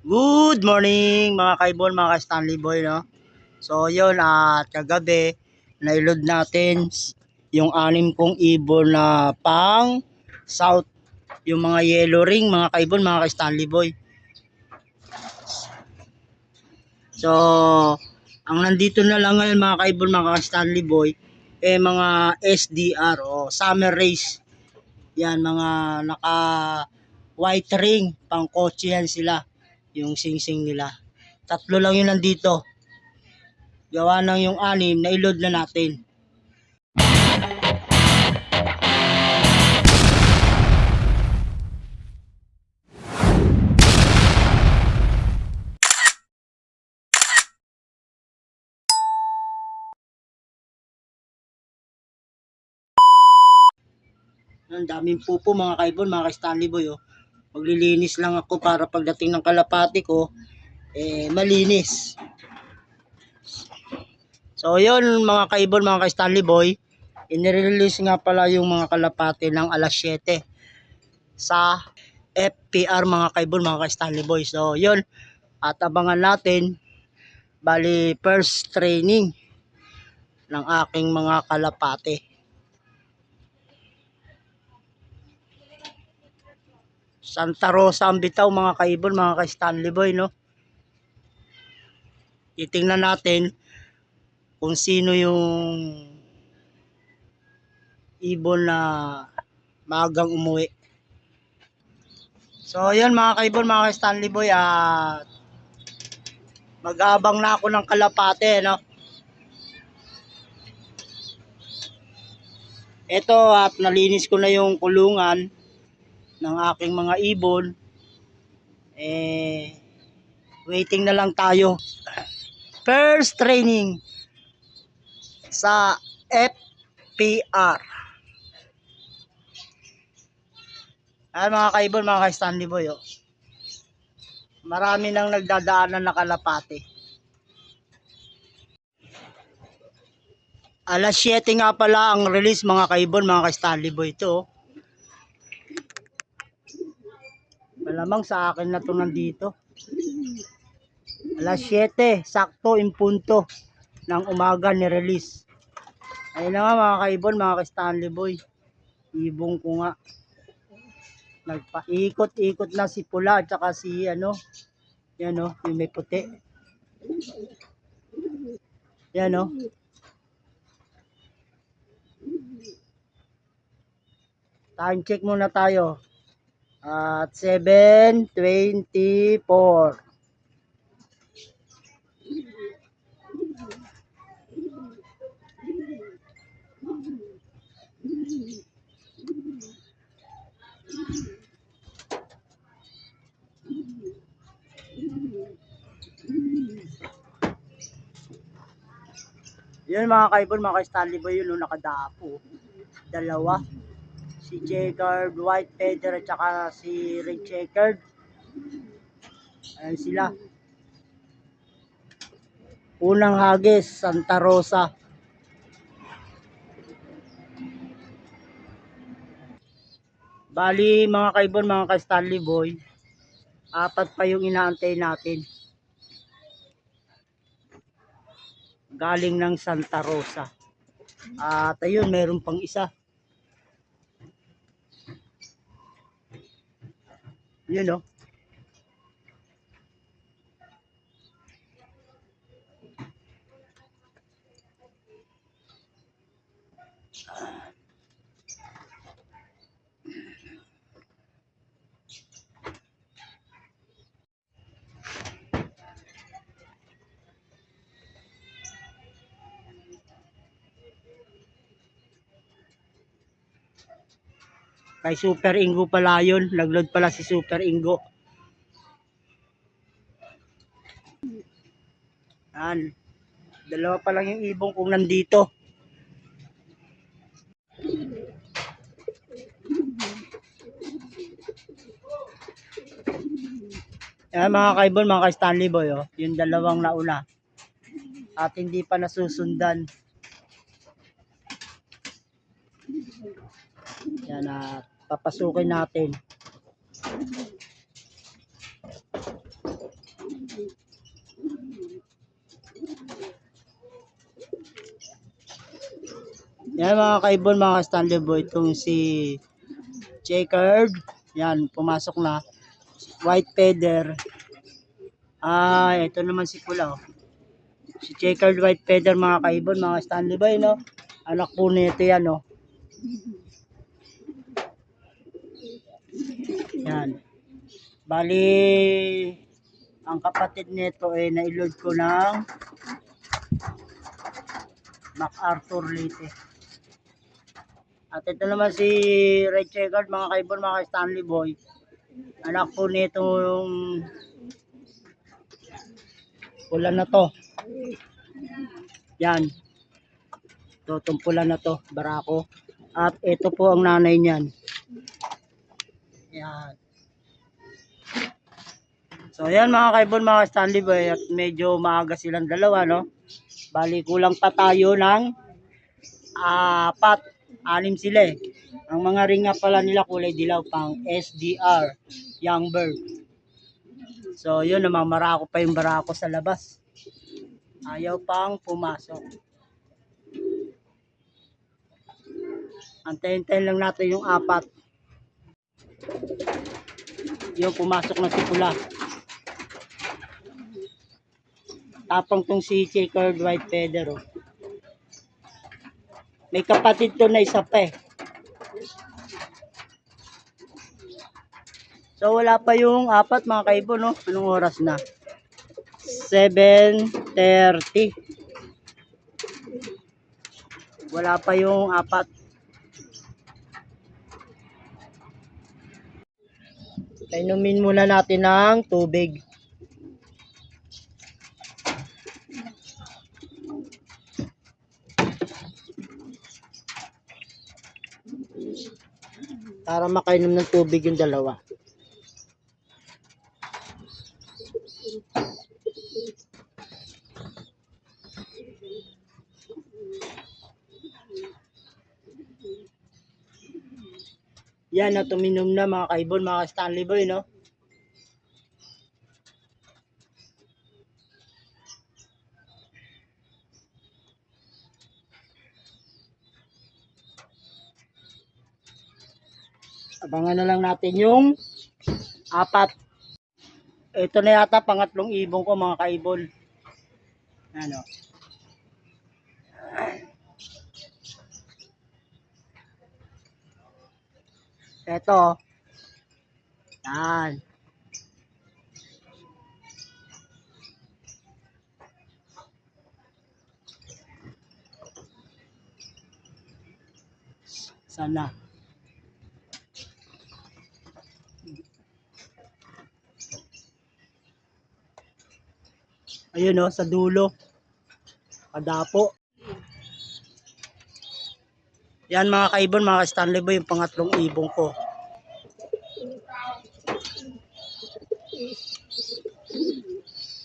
Good morning mga kaibon, mga ka-Stanley Boy, no? So yun, at kagabi nailod natin yung 6 kong ibon na pang south, yung mga yellow ring, mga kaibon, mga ka-Stanley Boy. So ang nandito na lang ngayon mga kaibon, mga ka-Stanley Boy, mga SDR o summer race. Yan, mga naka white ring, pang kotse yan sila, yung sing-sing nila. Tatlo lang yun nandito. Gawa ng yung 6 na ilod na natin. Ang daming pupo mga kaibon, mga ka-Stanley Boy. Oh. Maglilinis lang ako para pagdating ng kalapati ko, malinis. So yun mga kaibon, mga ka-Stanley Boy, inirelease nga pala yung mga kalapati ng alas 7 sa FPR mga kaibon, mga ka-Stanley Boy. So yun, at abangan natin, bali first training ng aking mga kalapati. Santa Rosa ang bitaw mga kaibon, mga ka-Stanley Boy, no? Titingnan natin kung sino yung ibon na maagang umuwi. So yun mga kaibon, mga ka-Stanley Boy, at mag-aabang na ako ng kalapate, no? Ito, at nalinis ko na yung kulungan ng aking mga ibon. Waiting na lang tayo. First training sa FPR. Ay mga kaibon, mga ka-Stanley Boy, oh. Marami nang nagdadaanan na kalapate. Alas 7 nga pala ang release mga kaibon, mga ka-Stanley Boy, ito. Oh. Malamang sa akin na ito nandito. Alas 7, sakto in punto ng umaga ni release. Ayun na nga mga kaibon, mga ka-Stanley Boy. Ibong ko nga. Nagpaikot-ikot na si pula at saka si ano. Yan o, yung may puti. Yan o. Time check muna tayo. At 7:24. Yun mga kaibon, mga ka-Stanley Boy, yun nakadapo. Dalawa. Si checkered, white feather at saka si red checkered. Ayan sila. Unang hagis, Santa Rosa. Bali mga kaibon, mga ka-Stanley Boy, 4 pa yung inaantay natin. Galing ng Santa Rosa. At ayun, meron pang isa. Yun o. Kay Super Ingo pala yun. Nagload pala si Super Ingo. Yan. Dalawa pa lang yung ibong kung nandito. Yan mga kaibon, mga ka-Stanley Boy, oh. Yung dalawang nauna. At hindi pa nasusundan. Yan, at papasukin natin. Yan mga kaibon, mga Stanley Boy, itong si checkered. Yan, pumasok na. White feather. Ito naman si pula. Oh. Si checkered white feather mga kaibon, mga Stanley Boy, no? Anak po nito yan, no? Yan. Bali, ang kapatid nito ay nailod ko ng MacArthur Leyte. At ito naman si Red Checkered mga kaibon, mga Stanley Boy. Anak po nitong pula na to. Yan. Ito, itong pula na to, Barako. At ito po ang nanay niyan. Yan. So yan mga kaibon, mga Stanley Boy, at medyo maaga silang dalawa, no? Bali kulang pa tayo ng 4, 6 sila eh. Ang mga ring nga pala nila kulay dilaw, pang SDR, Young Bird. So yun, namamarako pa yung barako sa labas. Ayaw pang pumasok. Antayin-tayin lang natin yung 4. Yung pumasok na si pula. Tapang tong si checkered white feather. Oh. May kapatid to na isa pa eh. So wala pa yung 4 mga kaibon, no? Anong oras na? 7:30. Wala pa yung 4. Inumin muna natin ng tubig. Para makainom ng tubig yung dalawa. Yan, at uminom na mga kaibon, mga Stanley Boy, no? Abangan na lang natin yung 4. Ito na yata pangatlong ibong ko mga kaibon. Ano? Ito. Yan. Sana. Ayun o, sa dulo. Kadapo. Yan mga kaibon, mga Stanley Boy, yung pangatlong ibong ko.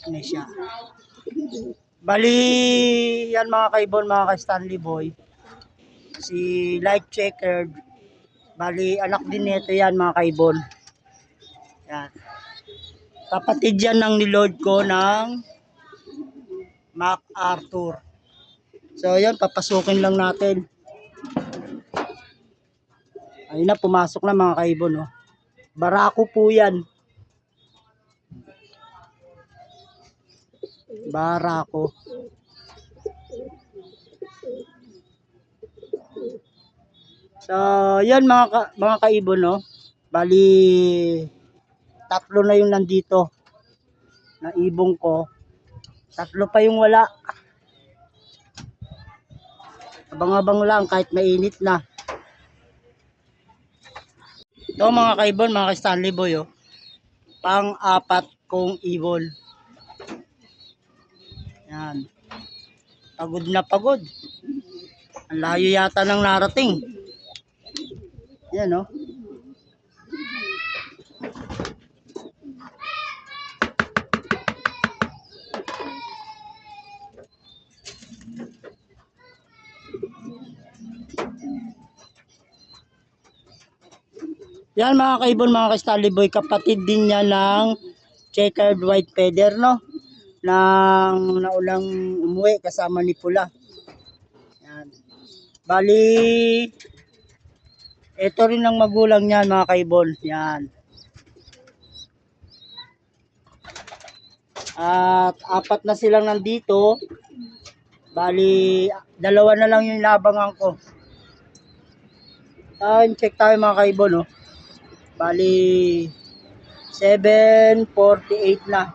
Ano siya? Bali, yan mga kaibon, mga Stanley Boy. Si Light Checkered. Bali, anak din nito yan mga kaibon. Yan. Kapatid yan ng nilord ko ng MacArthur. So yan, papasukin lang natin. Ayun na, pumasok na mga kaibon. No? Barako po yan. Barako. So yan mga kaibon. No? Bali, 3 na yung nandito na ibong ko. 3 pa yung wala. Abang-abang lang kahit mainit na. Ito mga kaibon, mga Stanley Boy, oh. Pang-4 kong ibon. Yan. Pagod na pagod. Ang layo yata ng narating. Yan, oh. Yan mga kaibon, mga Stanley Boy, kapatid din niya ng checkered white feather, no? Nang naulang umuwi kasama ni pula. Yan. Bali, ito rin ang magulang niyan mga kaibon. Yan. At apat na silang nandito. Bali, dalawa na lang yung labangan ko. Time check tayo mga kaibon, no? Bali, 7:48 na.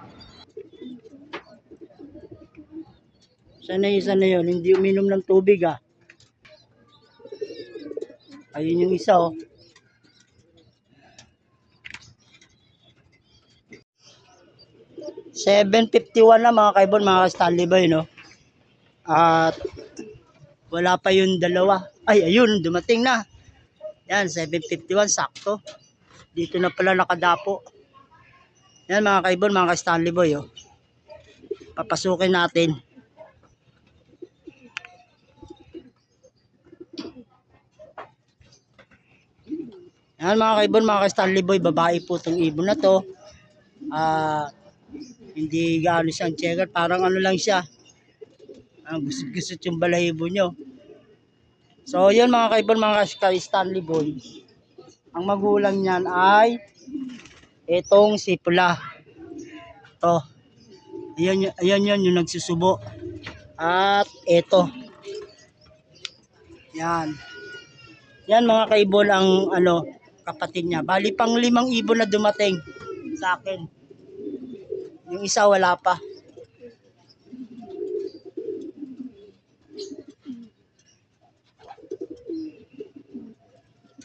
Isa na yun. Hindi uminom ng tubig, ah. Ayun yung isa, oh. $7.51 na mga kaibon, mga Stanley Boy, no? At wala pa yung dalawa. Ay, ayun, dumating na. Yan, 7:51, sakto. Dito na pala nakadapo. Yan mga kaibon, mga Stanley Boy, oh. Papasukin natin. Yan mga kaibon, mga Stanley Boy, babae po itong ibon na to. Hindi gaano siyang checker, parang ano lang siya. Gusto yung balahibo nyo. So yun mga kaibon, mga Stanley Boy. Ang magulang niyan ay itong si Pula. To. Ayan yung nagsusubo. At ito. Yan. Yan mga kaibon ang kapatid niya. Bali pang 5 ibon na dumating sa akin. Yung isa wala pa.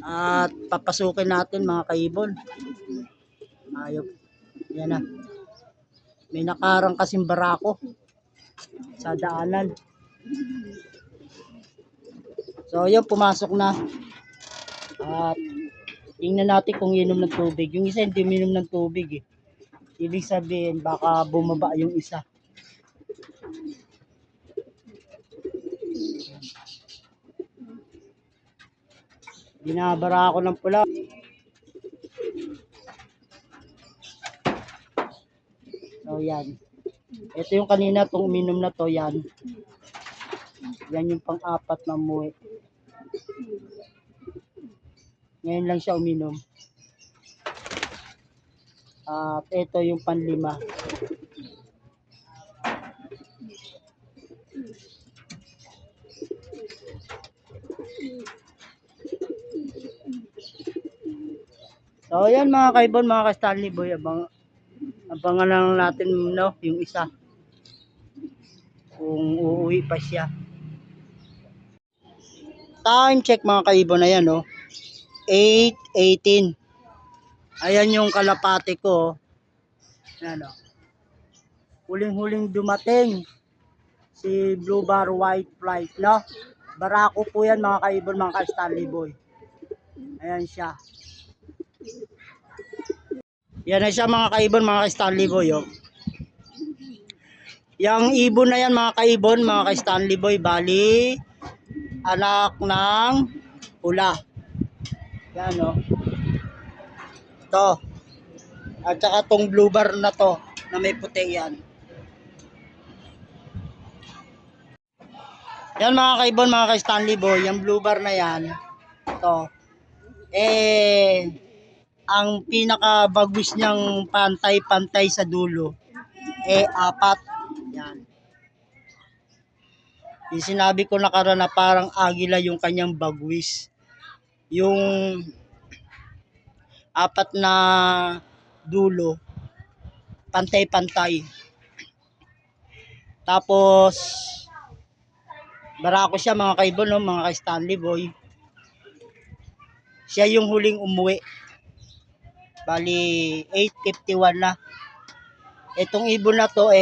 At papasukin natin mga kaibon. Ayop. Yan na. May nakarang kasing barako sa daanan. So yun, pumasok na. At tingnan natin kung inom ng tubig. Yung isa hindi uminom ng tubig, eh. Ibig sabihin baka bumaba yung isa. Binabara ako ng pula. So yan. Ito yung kanina itong uminom na to, yan. Yan yung pang-apat na umuwi. Ngayon lang siya uminom. At ito yung panlima. So yan mga kaibon, mga Stanley Boy, abangan lang natin yung isa. Kung uuwi pa siya. Time check mga kaibon na yan, 8:18. Ayan yung kalapate ko. Yan, huling-huling dumating si Blue Bar White Flight, no? Barako po yan mga kaibon, mga Stanley Boy. Ayan siya. Yan na siya mga kaibon, mga Stanley Boy, Yang ibon na yan mga kaibon, mga Stanley Boy, bali anak ng pula. Yan, ito. At saka tong blue bar na to, na may puti yan. Yan mga kaibon, mga Stanley Boy, yung blue bar na yan, ito. Ang pinaka-bagwis niyang pantay-pantay sa dulo, 4. Yan. Yung sinabi ko nakaraan na parang agila yung kanyang bagwis. Yung 4 na dulo, pantay-pantay. Tapos, barako siya mga kaibon, mga Stanley Boy. Siya yung huling umuwi. Bali, 8:51 na. Itong ibon na to,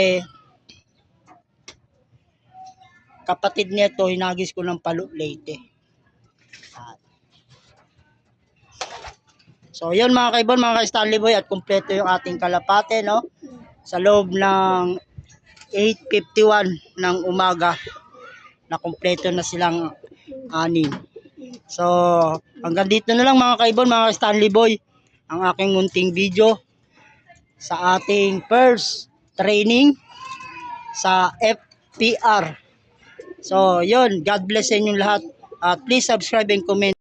kapatid niya to, hinagis ko ng Palu Leyte. So, yun mga kaibon, mga Stanley Boy, at kumpleto yung ating kalapate, sa loob ng 8:51 ng umaga, na kumpleto na silang 6. So, hanggang dito na lang mga kaibon, mga Stanley Boy, ang aking munting video sa ating first training sa FPR. So, yun, God bless sa inyong lahat Please subscribe and comment.